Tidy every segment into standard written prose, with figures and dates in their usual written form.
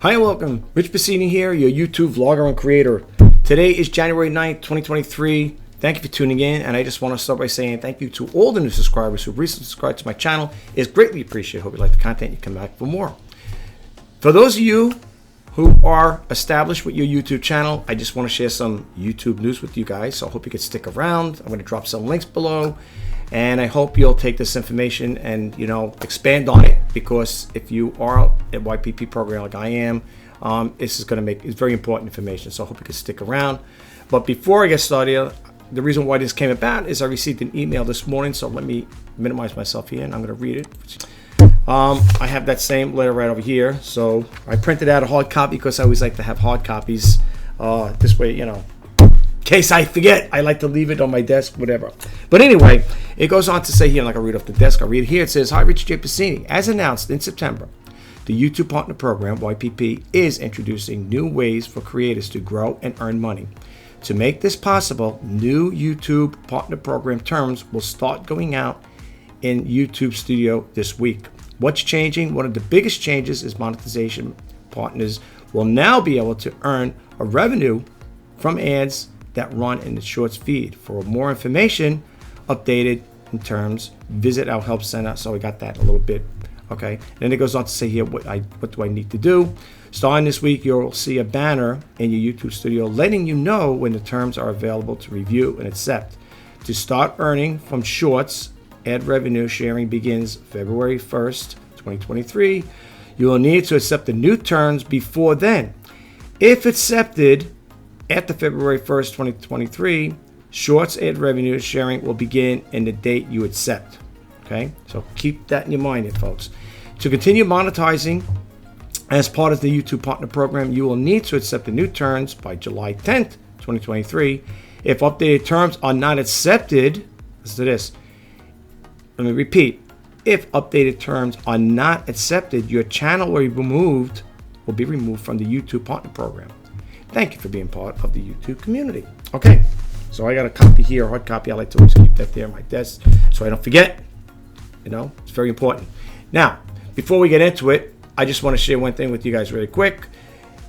Hi and welcome. Rich Bassini here, your YouTube vlogger and creator. Today is January 9th, 2023. Thank you for tuning in, and I just want to start by saying thank you to all the new subscribers who recently subscribed to my channel. It's greatly appreciated. Hope you like the content. You come back for more. For those of you who are established with your YouTube channel, I just want to share some YouTube news with you guys. So I hope you can stick around. I'm going to drop some links below, and I hope you'll take this information and expand on it, because if you are a YPP program like I am, this is going to it's very important information. So I hope you can stick around. But before I get started, the reason why this came about is I received an email this morning. So let me minimize myself here, and I'm going to read it. I have that same letter right over here. So I printed out a hard copy because I always like to have hard copies. This way, in case I forget, I like to leave it on my desk, whatever. But anyway, it goes on to say here, I'm not going to read off the desk, I'll read it here. It says, "Hi, Rich J. Bassini. As announced in September, the YouTube Partner Program, YPP, is introducing new ways for creators to grow and earn money. To make this possible, new YouTube Partner Program terms will start going out in YouTube Studio this week. What's changing? One of the biggest changes is monetization. Partners will now be able to earn a revenue from ads that run in the Shorts feed. For more information, updated in terms, visit our help center." So we got that a little bit. Okay. Then it goes on to say here, what do I need to do? Starting this week, you'll see a banner in your YouTube Studio letting you know when the terms are available to review and accept. To start earning from Shorts, ad revenue sharing begins February 1st, 2023. You will need to accept the new terms before then. If accepted after February 1st, 2023, Shorts ad revenue sharing will begin in the date you accept. Okay, so keep that in your mind here, folks. To continue monetizing as part of the YouTube Partner Program, you will need to accept the new terms by July 10th, 2023. If updated terms are not accepted, listen to this. Let me repeat. If updated terms are not accepted, your channel will be removed from the YouTube Partner Program. Thank you for being part of the YouTube community. Okay, so I got a copy here, a hard copy. I like to always keep that there on my desk so I don't forget. It's very important. Now, before we get into it, I just want to share one thing with you guys really quick.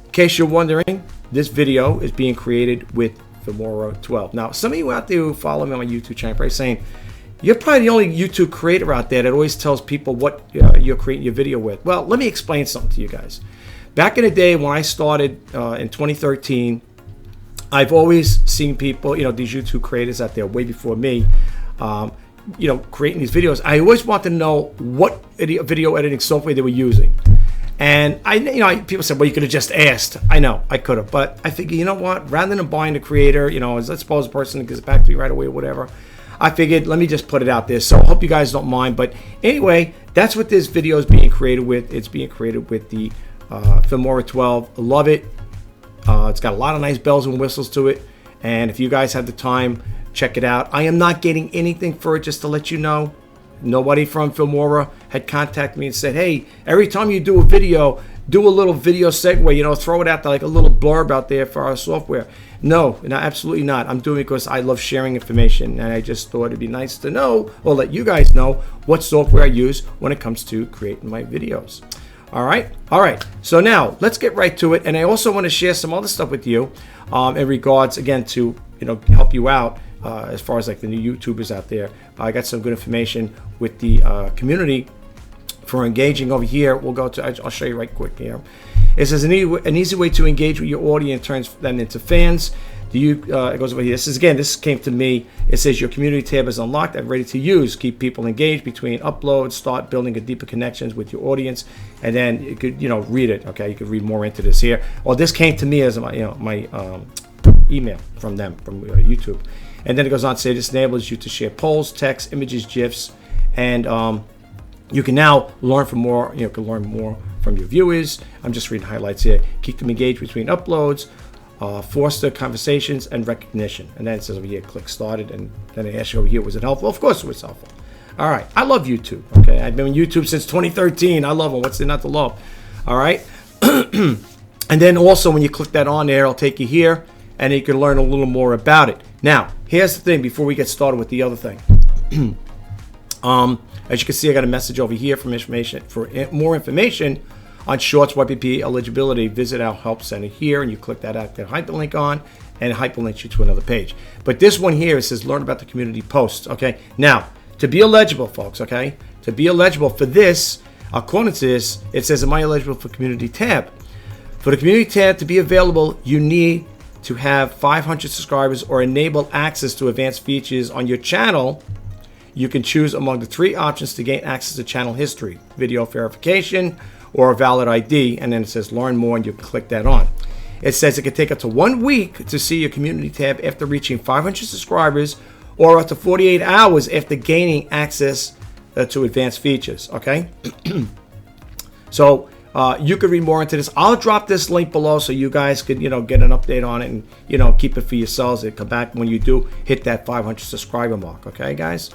In case you're wondering, this video is being created with Filmora 12. Now, some of you out there who follow me on my YouTube channel are probably saying, "You're probably the only YouTube creator out there that always tells people what you're creating your video with." Well, let me explain something to you guys. Back in the day when I started in 2013, I've always seen people, these YouTube creators out there way before me, creating these videos. I always want to know what video editing software they were using. And people said, "Well, you could have just asked." I know, I could have, but I figured, you know what? Rather than buying the creator, let's suppose a person gets back to me right away or whatever, I figured, let me just put it out there. So I hope you guys don't mind. But anyway, that's what this video is being created with. It's being created with the Filmora 12. I love it. It's got a lot of nice bells and whistles to it. And if you guys have the time, check it out. I am not getting anything for it, just to let you know. Nobody from Filmora had contacted me and said, "Hey, every time you do a video, do a little video segue, throw it out there like a little blurb out there for our software." No, absolutely not. I'm doing it because I love sharing information, and I just thought it'd be nice to know, or let you guys know, what software I use when it comes to creating my videos. All right. So now let's get right to it. And I also want to share some other stuff with you in regards, again, to help you out as far as like the new YouTubers out there. I got some good information with the community for engaging over here. I'll show you right quick here. It says an easy way to engage with your audience, turns them into fans. It goes over here. This came to me. It says your community tab is unlocked and ready to use. Keep people engaged between uploads. Start building a deeper connections with your audience. And then you could, read it. Okay, you could read more into this here. Well, this came to me as my email from them, from YouTube. And then it goes on to say this enables you to share polls, text, images, GIFs, and you can now learn from more. You can learn more from your viewers. I'm just reading highlights here. Keep them engaged between uploads. Foster conversations and recognition. And then it says over here, click started. And then it asks you over here, was it helpful? Of course it was helpful. All right. I love YouTube. Okay. I've been on YouTube since 2013. I love them. What's there not to love? All right. And then also when you click that on there, it'll take you here and you can learn a little more about it. Now, here's the thing before we get started with the other thing. As you can see, I got a message over here for more information on Shorts YPP eligibility, visit our help center here, and you click that active hyperlink on, and it hyperlinks you to another page. But this one here, it says learn about the community posts. Okay, now to be eligible, folks. Okay, to be eligible for this, according to this, it says, am I eligible for community tab? For the community tab to be available, you need to have 500 subscribers or enable access to advanced features on your channel. You can choose among the 3 options to gain access to channel history, video verification, or a valid ID, and then it says learn more, and you can click that on. It says it can take up to 1 week to see your community tab after reaching 500 subscribers, or up to 48 hours after gaining access to advanced features. Okay, so you could read more into this. I'll drop this link below so you guys could, get an update on it and, keep it for yourselves. It'll come back when you do hit that 500 subscriber mark. Okay, guys?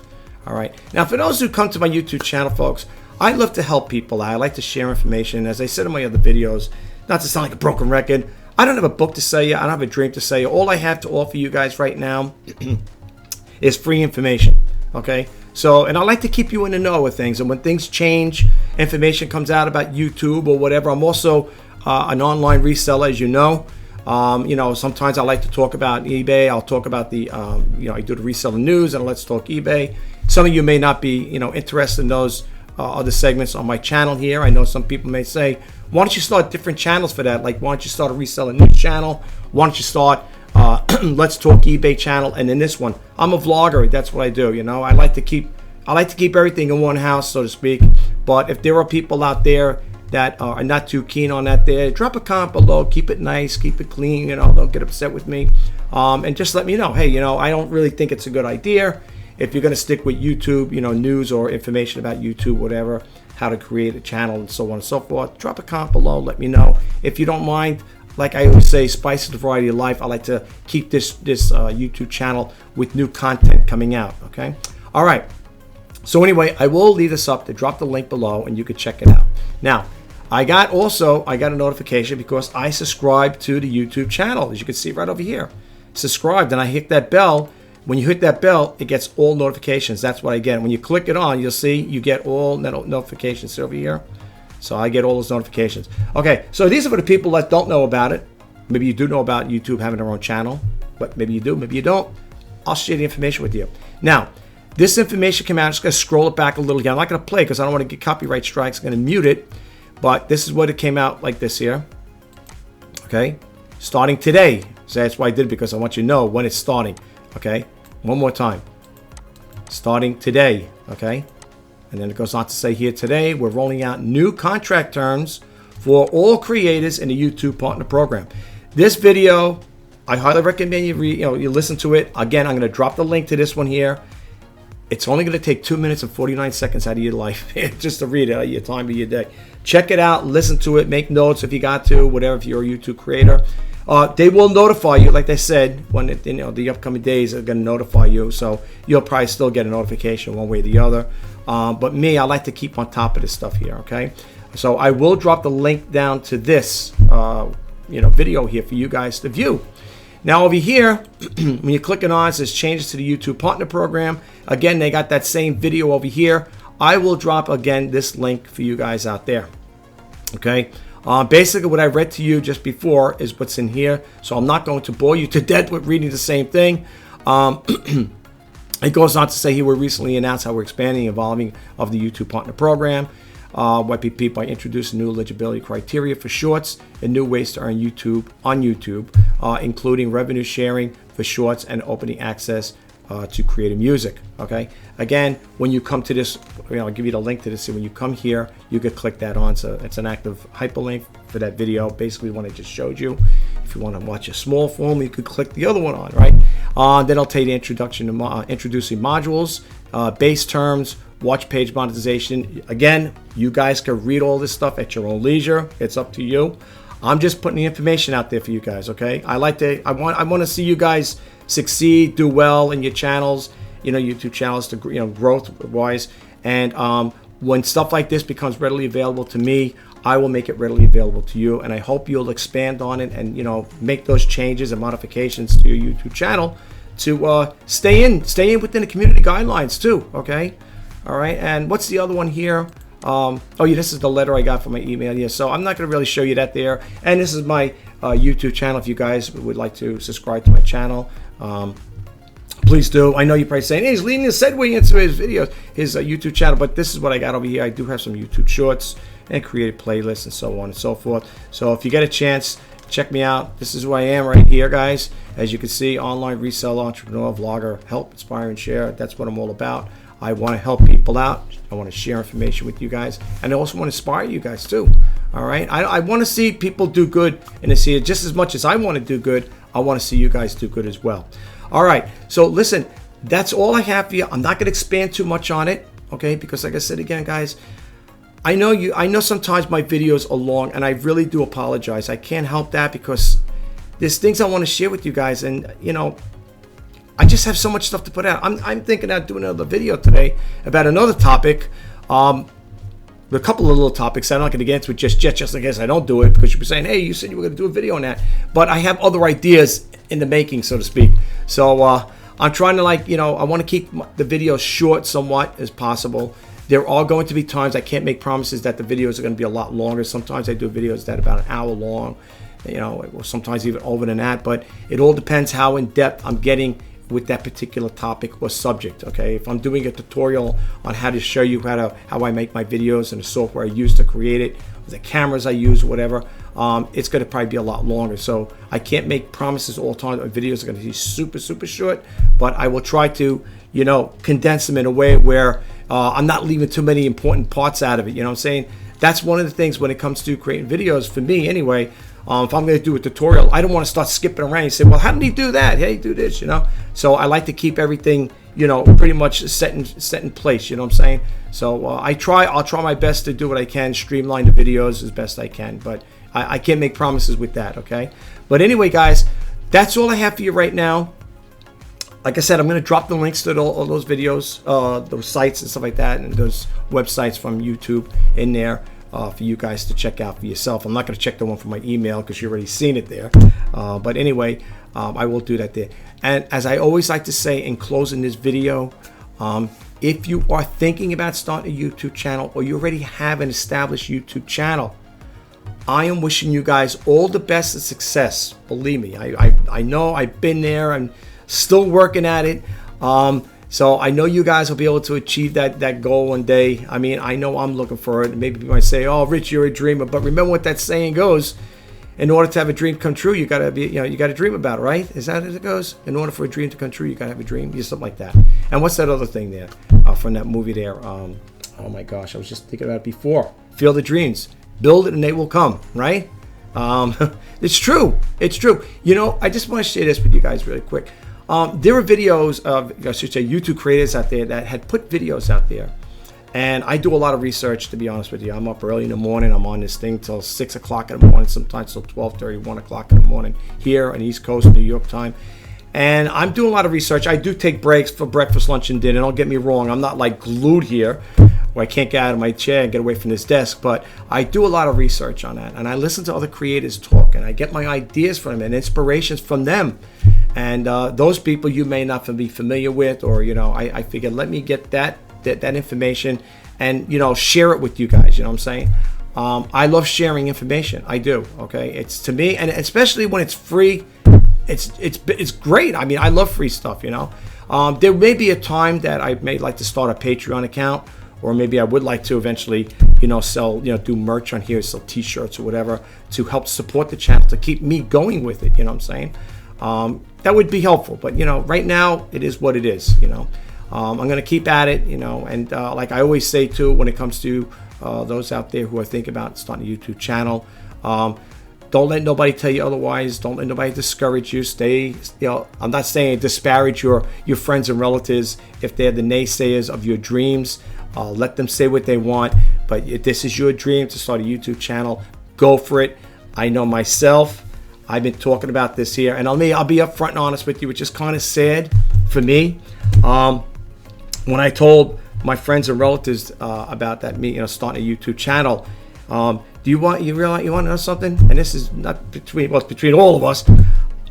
All right. Now, for those who come to my YouTube channel, folks, I love to help people out. I like to share information. As I said in my other videos, not to sound like a broken record, I don't have a book to sell you. I don't have a dream to sell you. All I have to offer you guys right now is free information. Okay? So, and I like to keep you in the know with things. And when things change, information comes out about YouTube or whatever. I'm also an online reseller, as you know. Sometimes I like to talk about eBay. I'll talk about the, I do the reseller news and Let's Talk eBay. Some of you may not be, interested in those other segments on my channel here. I know some people may say, why don't you start different channels for that? Like, why don't you start a reseller news channel? Why don't you start Let's Talk eBay channel? And then this one, I'm a vlogger. That's what I do. I like to keep everything in one house, so to speak. But if there are people out there that are not too keen on that, there, drop a comment below. Keep it nice, keep it clean. Don't get upset with me, and just let me know. Hey, I don't really think it's a good idea. If you're going to stick with YouTube, news or information about YouTube, whatever, how to create a channel and so on and so forth, drop a comment below. Let me know. If you don't mind, like I always say, spice the variety of life. I like to keep this YouTube channel with new content coming out. Okay. All right. So anyway, I will leave this up to drop the link below, and you can check it out. Now, I got a notification because I subscribed to the YouTube channel, as you can see right over here. Subscribed, and I hit that bell. When you hit that bell, it gets all notifications. That's what I get. When you click it on, you'll see you get all notifications over here. So I get all those notifications. Okay, so these are for the people that don't know about it. Maybe you do know about YouTube having their own channel, but maybe you do, maybe you don't. I'll share the information with you. Now, this information came out. I'm just going to scroll it back a little here. I'm not going to play because I don't want to get copyright strikes. I'm going to mute it. But this is what it came out like this here. Okay, starting today. So that's why I did it, because I want you to know when it's starting. Okay, one more time. Starting today. Okay, and then it goes on to say here, today we're rolling out new contract terms for all creators in the YouTube Partner Program. This video, I highly recommend you listen to it. Again, I'm going to drop the link to this one here. It's only going to take 2 minutes and 49 seconds out of your life just to read it, your time of your day. Check it out, listen to it, make notes if you got to, whatever, if you're a YouTube creator. They will notify you, like I said, when the upcoming days are going to notify you. So you'll probably still get a notification one way or the other. But me, I like to keep on top of this stuff here, okay? So I will drop the link down to this video here for you guys to view. Now over here, when you click it on, it says changes to the YouTube Partner Program. Again, they got that same video over here. I will drop, again, this link for you guys out there. Okay? Basically, what I read to you just before is what's in here. So I'm not going to bore you to death with reading the same thing. It goes on to say here, we recently announced how we're expanding and evolving of the YouTube Partner Program. YPP by introducing new eligibility criteria for shorts and new ways to earn on YouTube, including revenue sharing for shorts and opening access to creative music. Okay, again, when you come to this, I'll give you the link to this. When you come here, you could click that on. So it's an active hyperlink for that video, basically one I just showed you. If you want to watch a small form, you could click the other one on, right? Then I'll tell you the introduction to introducing modules, base terms, watch page monetization. Again, you guys can read all this stuff at your own leisure. It's up to you. I'm just putting the information out there for you guys. Okay, I want to see you guys succeed, do well in your channels, YouTube channels, to growth wise. And when stuff like this becomes readily available to me, I will make it readily available to you. And I hope you'll expand on it and make those changes and modifications to your YouTube channel to stay in within the community guidelines too. Okay. All right, and what's the other one here? Oh yeah, this is the letter I got from my email. Yeah, so I'm not going to really show you that there. And this is my YouTube channel. If you guys would like to subscribe to my channel, please do. I know you're probably saying, hey, he's leading a segue into his videos, his YouTube channel, but this is what I got over here. I do have some YouTube shorts and created playlists and so on and so forth. So if you get a chance, check me out. This is who I am right here, guys. As you can see, online reseller, entrepreneur, vlogger, help, inspire, and share. That's what I'm all about. I want to help people out. I want to share information with you guys. And I also want to inspire you guys too. All right. I want to see people do good, and to see it just as much as I want to do good, I want to see you guys do good as well. All right. So listen, that's all I have for you. I'm not going to expand too much on it. Okay. Because like I said again, guys, I know sometimes my videos are long, and I really do apologize. I can't help that because there's things I want to share with you guys, and you know, I just have so much stuff to put out. I'm thinking about doing another video today about another topic. A couple of little topics I'm not going to get into it just yet, just in case I don't do it, because you'll be saying, hey, you said you were going to do a video on that. But I have other ideas in the making, so to speak. So I'm trying to, like, you know, I want to keep the videos short somewhat as possible. There are going to be times I can't make promises that the videos are going to be a lot longer. Sometimes I do videos that are about an hour long, you know, or sometimes even over than that. But it all depends how in depth I'm getting with that particular topic or subject. Okay, if I'm doing a tutorial on how to show you how I make my videos and the software I use to create it, the cameras I use, whatever, it's going to probably be a lot longer. So I can't make promises all the time. My videos are going to be super short, but I will try to, you know, condense them in a way where I'm not leaving too many important parts out of it. You know what I'm saying? That's one of the things when it comes to creating videos, for me anyway. If I'm going to do a tutorial, I don't want to start skipping around and say, well, how did he do that? Hey, do this, you know? So I like to keep everything, you know, pretty much set in place, you know what I'm saying? So I'll try my best to do what I can, streamline the videos as best I can, but I can't make promises with that, okay? But anyway, guys, that's all I have for you right now. Like I said, I'm going to drop the links to all those videos, those sites and stuff like that, and those websites from YouTube in there for you guys to check out for yourself. I'm not going to check the one from my email because you've already seen it there. But anyway, I will do that there. And as I always like to say in closing this video, if you are thinking about starting a YouTube channel, or you already have an established YouTube channel, I am wishing you guys all the best of success. Believe me, I know I've been there. I'm still working at it. So I know you guys will be able to achieve that goal one day. I mean, I know I'm looking for it. Maybe you might say, oh, Rich, you're a dreamer. But remember what that saying goes. In order to have a dream come true, you gotta dream about it, right? Is that as it goes? In order for a dream to come true, you gotta have a dream. Yeah, something like that. And what's that other thing there from that movie there? Oh my gosh, I was just thinking about it before. Field of Dreams. Build it and they will come, right? It's true. It's true. You know, I just want to share this with you guys really quick. There are videos of, I should say, YouTube creators out there that had put videos out there. And I do a lot of research, to be honest with you. I'm up early in the morning. I'm on this thing till 6 o'clock in the morning, sometimes till 12:30, 1 o'clock in the morning here on the East Coast, New York time. And I'm doing a lot of research. I do take breaks for breakfast, lunch, and dinner. Don't get me wrong. I'm not like glued here where I can't get out of my chair and get away from this desk. But I do a lot of research on that. And I listen to other creators talk. And I get my ideas from them and inspirations from them. And those people you may not be familiar with, or, you know, I figured let me get that information and, you know, share it with you guys. You know what I'm saying? I love sharing information. I do. Okay. It's, to me, and especially when it's free, it's great. I mean, I love free stuff, you know. There may be a time that I may like to start a Patreon account, or maybe I would like to eventually, you know, sell, you know, do merch on here, sell t-shirts or whatever to help support the channel, to keep me going with it. You know what I'm saying? That would be helpful. But, you know, right now it is what it is, you know. I'm going to keep at it, you know, and like I always say too, when it comes to those out there who are thinking about starting a YouTube channel, don't let nobody tell you otherwise. Don't let nobody discourage you. Stay, you know, I'm not saying disparage your friends and relatives if they're the naysayers of your dreams. Let them say what they want, but if this is your dream to start a YouTube channel, go for it. I know myself, I've been talking about this here, and I'll be upfront and honest with you, which is kind of sad for me. When I told my friends and relatives about that, you know, starting a YouTube channel, do you want to know something? And this is not between all of us.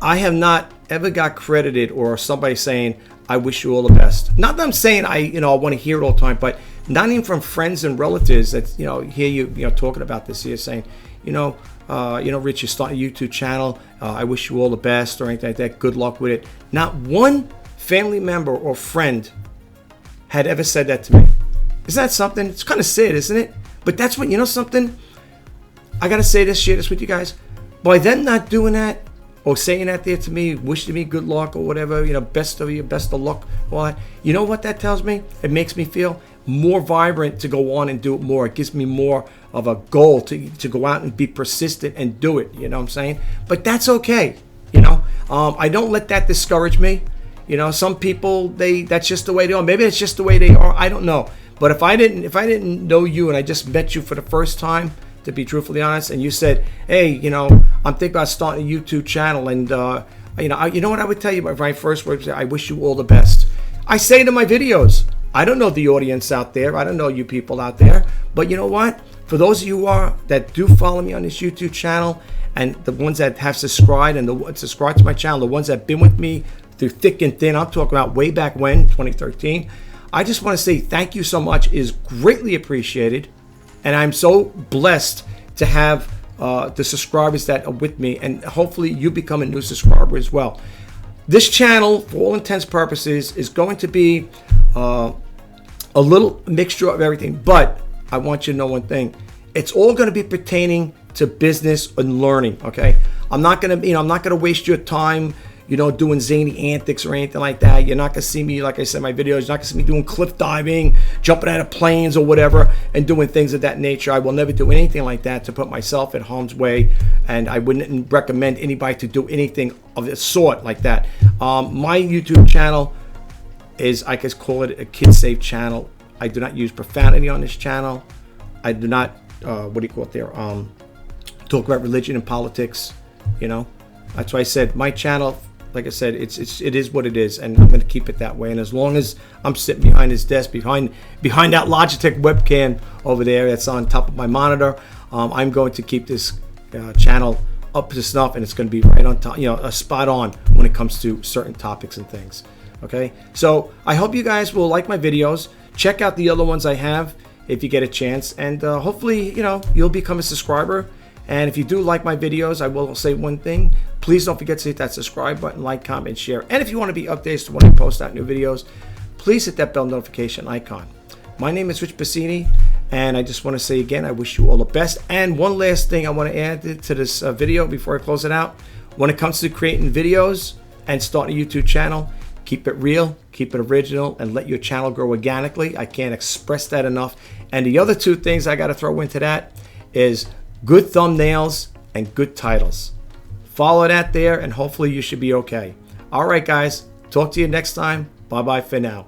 I have not ever got credited or somebody saying, I wish you all the best. Not that I'm saying I want to hear it all the time, but not even from friends and relatives that hear you talking about this here, saying, Rich, you're starting a YouTube channel. I wish you all the best or anything like that. Good luck with it. Not one family member or friend had ever said that to me. Isn't that something? It's kind of sad, isn't it? But that's what, something. I got to share this with you guys. By them not doing that or saying that there to me, wishing me good luck or whatever, best of you, best of luck, all that. You know what that tells me? It makes me feel more vibrant to go on and do it more. It gives me more of a goal to go out and be persistent and do it. You know what I'm saying? But that's okay. I don't let that discourage me. Some people, that's just the way they are. Maybe it's just the way they are. I don't know. But if I didn't know you and I just met you for the first time, to be truthfully honest, and you said, hey, I'm thinking about starting a YouTube channel, and you know what I would tell you? My first words, I wish you all the best. I say it in my videos. I don't know the audience out there. I don't know you people out there. But you know what? For those of you that do follow me on this YouTube channel, and the ones that have subscribed and subscribed to my channel, the ones that have been with me through thick and thin, I'm talking about way back when, 2013. I just want to say thank you so much. It is greatly appreciated. And I'm so blessed to have the subscribers that are with me. And hopefully you become a new subscriber as well. This channel, for all intents and purposes, is going to be a little mixture of everything. But I want you to know one thing. It's all going to be pertaining to business and learning, okay? I'm not going to waste your time doing zany antics or anything like that. You're not gonna see me, like I said in my videos, you're not gonna see me doing cliff diving, jumping out of planes or whatever, and doing things of that nature. I will never do anything like that to put myself in harm's way, and I wouldn't recommend anybody to do anything of the sort like that. My YouTube channel is, I guess, call it a kid-safe channel. I do not use profanity on this channel. I do not, talk about religion and politics. That's why I said my channel, like I said, it is what it is, and I'm going to keep it that way. And as long as I'm sitting behind this desk, behind that Logitech webcam over there that's on top of my monitor, I'm going to keep this channel up to snuff, and it's going to be right on top, spot on when it comes to certain topics and things. Okay, so I hope you guys will like my videos. Check out the other ones I have if you get a chance, and hopefully, you'll become a subscriber. And if you do like my videos, I will say one thing. Please don't forget to hit that subscribe button, like, comment, share. And if you want to be updated to when I post out new videos, please hit that bell notification icon. My name is Rich Bassini, and I just want to say again, I wish you all the best. And one last thing I want to add to this video before I close it out. When it comes to creating videos and starting a YouTube channel, keep it real, keep it original, and let your channel grow organically. I can't express that enough. And the other two things I got to throw into that is good thumbnails and good titles. Follow that there, and hopefully you should be okay. All right, guys. Talk to you next time. Bye-bye for now.